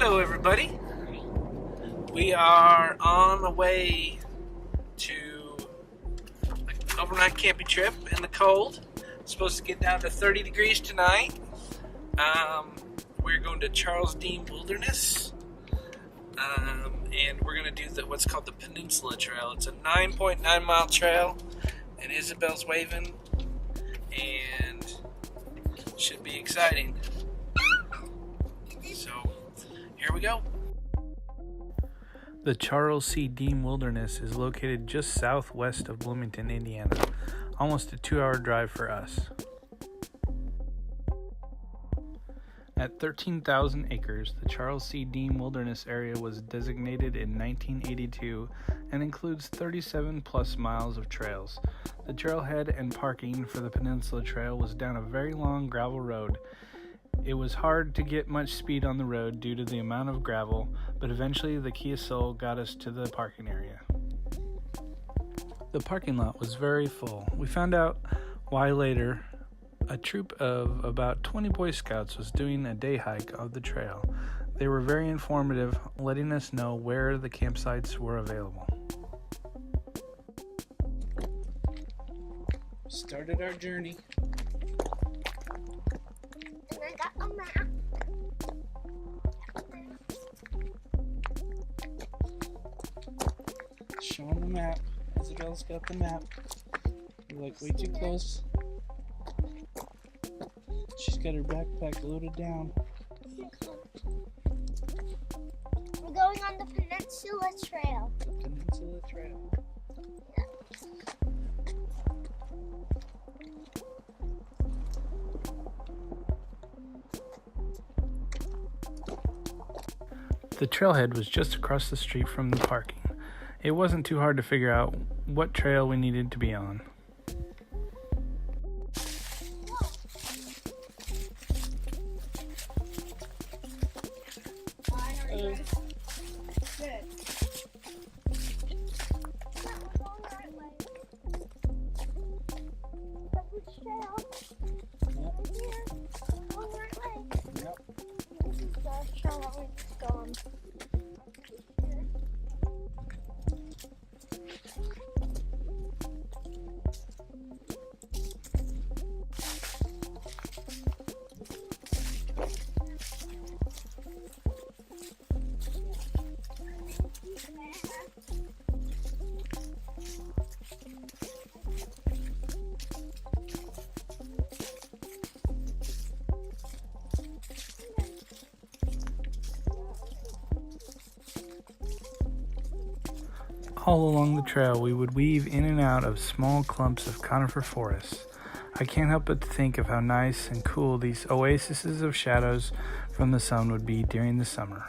Hello everybody. We are on the way to an overnight camping trip in the cold. It's supposed to get down to 30 degrees tonight. We're going to Charles Deam Wilderness. And we're going to do what's called the Peninsula Trail. It's a 9.9 mile trail, and Isabel's waving, and should be exciting. So, here we go. The Charles C. Deam Wilderness is located just southwest of Bloomington, Indiana, almost a 2-hour drive for us. At 13,000 acres, the Charles C. Deam Wilderness area was designated in 1982 and includes 37 plus miles of trails. The trailhead and parking for the Peninsula Trail was down a very long gravel road. It was hard to get much speed on the road due to the amount of gravel, but eventually the Kia Soul got us to the parking area. The parking lot was very full. We found out why later. A troop of about 20 Boy Scouts was doing a day hike of the trail. They were very informative, letting us know where the campsites were available. Started our journey. And I got a map. Showing the map. Isabel's got the map. You're like way too close. She's got her backpack loaded down. We're going on the Peninsula Trail. The Peninsula Trail. The trailhead was just across the street from the parking. It wasn't too hard to figure out what trail we needed to be on. All along the trail, we would weave in and out of small clumps of conifer forests. I can't help but think of how nice and cool these oases of shadows from the sun would be during the summer.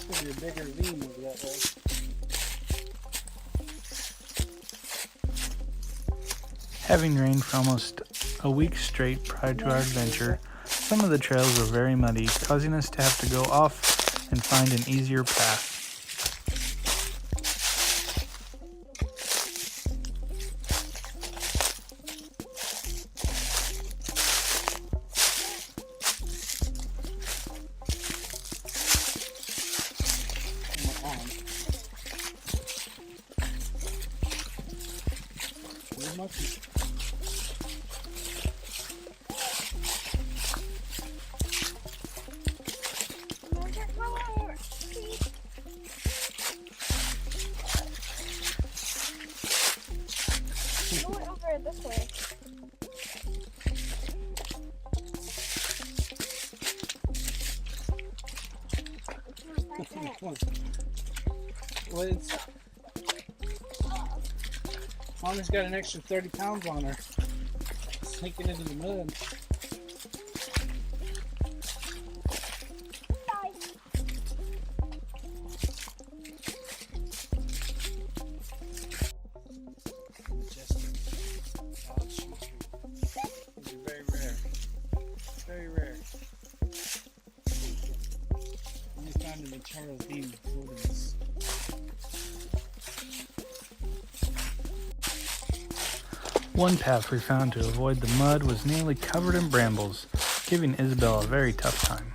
There's a bigger ravine over that way. Having rained for almost a week straight prior to our adventure, some of the trails were very muddy, causing us to have to go off and find an easier path. This way. Well, Mama's got an extra 30 pounds on her. Sinking into the mud. Very rare. Only found in the Charles Deam Wilderness. One path we found to avoid the mud was nearly covered in brambles, giving Isabel a very tough time.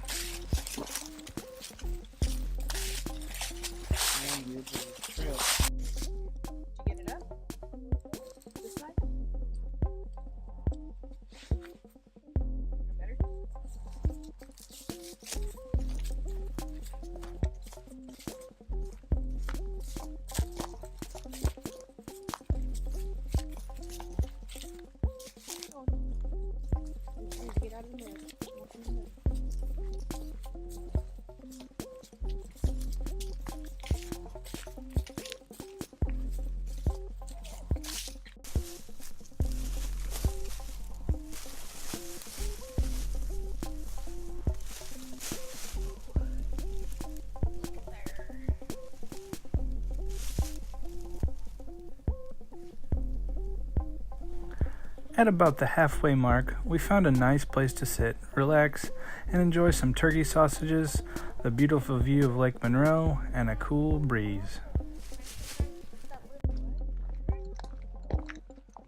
At about the halfway mark, we found a nice place to sit, relax, and enjoy some turkey sausages, the beautiful view of Lake Monroe, and a cool breeze.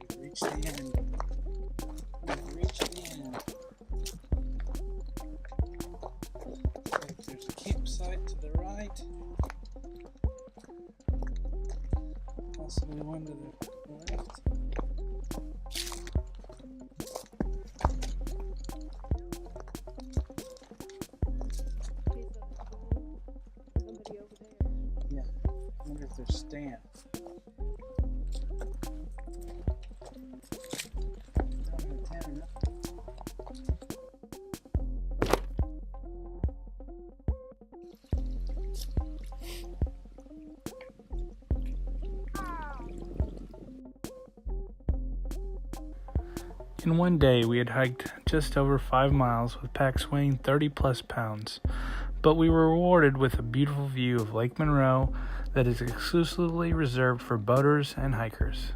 We've reached the end. We've reached the end. There's a campsite to the right. Possibly one to the left. I wonder if there's stands. In one day, we had hiked just over 5 miles with packs weighing 30 plus pounds, but we were rewarded with a beautiful view of Lake Monroe that is exclusively reserved for boaters and hikers.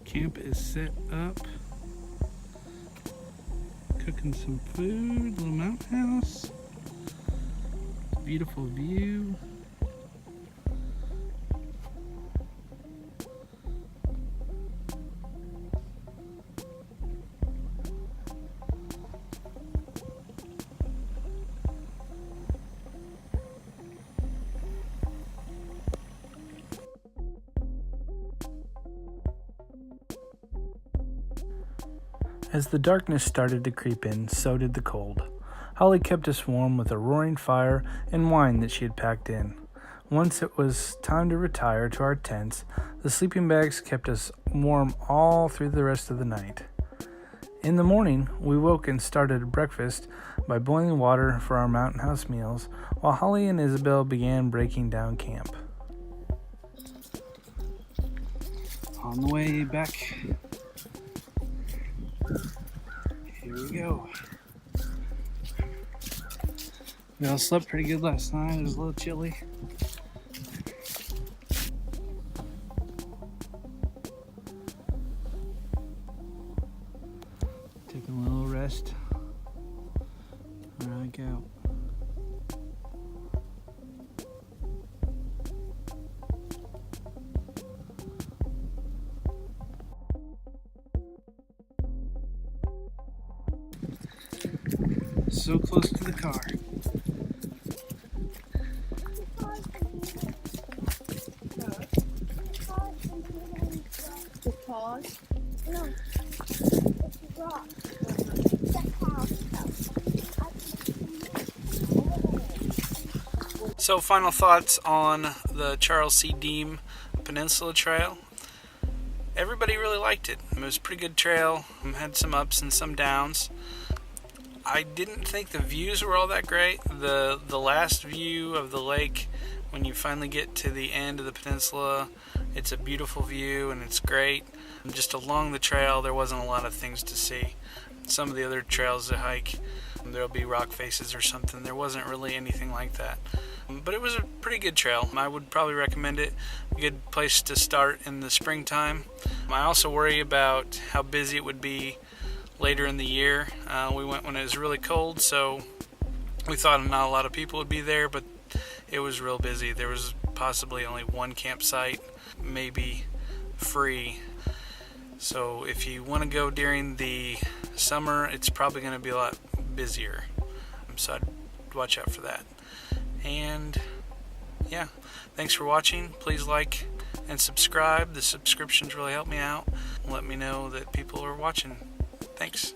Camp is set up. Cooking some food, little mountain house. Beautiful view. As the darkness started to creep in, so did the cold. Holly kept us warm with a roaring fire and wine that she had packed in. Once it was time to retire to our tents, the sleeping bags kept us warm all through the rest of the night. In the morning, we woke and started breakfast by boiling water for our mountain house meals, while Holly and Isabel began breaking down camp. On the way back. Here we go. We all slept pretty good last night. It was a little chilly. Taking a little rest. There I go. So close to the car. The pause? No. It's a rock. The house. So, final thoughts on the Charles C. Deam Peninsula Trail. Everybody really liked it. It was a pretty good trail. It had some ups and some downs. I didn't think the views were all that great. The last view of the lake, when you finally get to the end of the peninsula, it's a beautiful view and it's great. Just along the trail, there wasn't a lot of things to see. Some of the other trails to hike, there'll be rock faces or something. There wasn't really anything like that. But it was a pretty good trail. I would probably recommend it. A good place to start in the springtime. I also worry about how busy it would be later in the year. We went when it was really cold, so we thought not a lot of people would be there, but it was real busy. There was possibly only one campsite, maybe free. So if you want to go during the summer, it's probably going to be a lot busier. So I'd watch out for that. And yeah, thanks for watching. Please like and subscribe. The subscriptions really help me out. Let me know that people are watching. Thanks.